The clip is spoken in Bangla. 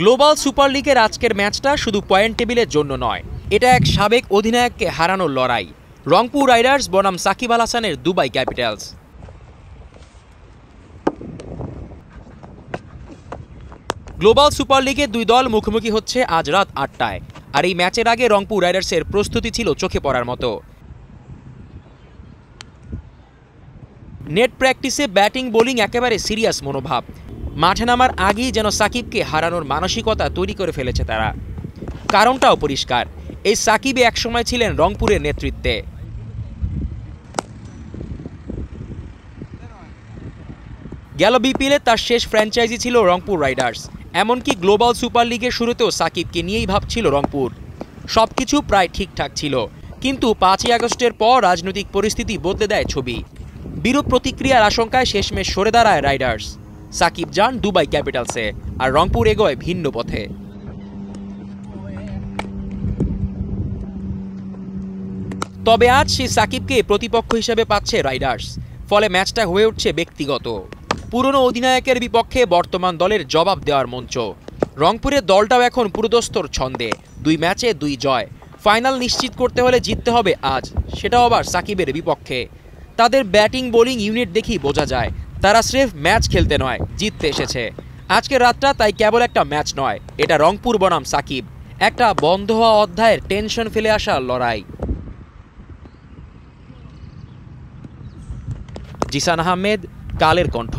গ্লোবাল সুপার লিগের আজকের ম্যাচটা শুধু পয়েন্ট টেবিলের জন্য নয়, এটা এক সাবেক অধিনায়ককে হারানোর লড়াই। রংপুর রাইডার্স বনাম সাকিব আল হাসানের দুবাই ক্যাপিটালস। গ্লোবাল সুপার লিগে দুই দল মুখোমুখি হচ্ছে আজ রাত ৮টায়। আর এই ম্যাচের আগে রংপুর রাইডার্সের প্রস্তুতি ছিল চোখে পড়ার মতো। নেট প্র্যাকটিসে ব্যাটিং বোলিং একেবারে সিরিয়াস মনোভাব। মাঠে নামার আগেই যেন সাকিবকে হারানোর মানসিকতা তৈরি করে ফেলেছে তারা। কারণটাও পরিষ্কার, এই সাকিবে একসময় ছিলেন রংপুরের নেতৃত্বে। গেল বিপিএলে তার শেষ ফ্র্যাঞ্চাইজি ছিল রংপুর রাইডার্স। এমনকি গ্লোবাল সুপার লিগের শুরুতেও সাকিবকে নিয়েই ভাবছিল রংপুর। সবকিছু প্রায় ঠিকঠাক ছিল, কিন্তু ৫ই আগস্টের পর রাজনৈতিক পরিস্থিতি বদলে দেয় ছবি। বিরূপ প্রতিক্রিয়ার আশঙ্কায় শেষমেশ সরে দাঁড়ায় রাইডার্স। সাকিব যান দুবাই ক্যাপিটালসে, আর রংপুর এগোয় ভিন্ন পথে। তবে আজ সেই সাকিবকে প্রতিপক্ষ হিসেবে পাচ্ছে রাইডার্স। ফলে ম্যাচটা হয়ে উঠছে ব্যক্তিগত। পুরনো অধিনায়কের বিপক্ষে বর্তমান দলের জবাব দেওয়ার মঞ্চ। রংপুরের দলটাও এখন পুরোদস্তর ছন্দে, ২ ম্যাচে ২ জয়। ফাইনাল নিশ্চিত করতে হলে জিততে হবে আজ, সেটাও আবার সাকিবের বিপক্ষে। তাদের ব্যাটিং বোলিং ইউনিট দেখেই বোঝা যায় তারা স্রেফ ম্যাচ খেলতে নয়, জিততে এসেছে। আজকের রাতটা তাই কেবল একটা ম্যাচ নয়, এটা রংপুর বনাম সাকিব, একটা বন্ধ হওয়া অধ্যায়ের টেনশন ফেলে আসা লড়াই। জিসান আহমেদ, কালের কণ্ঠ।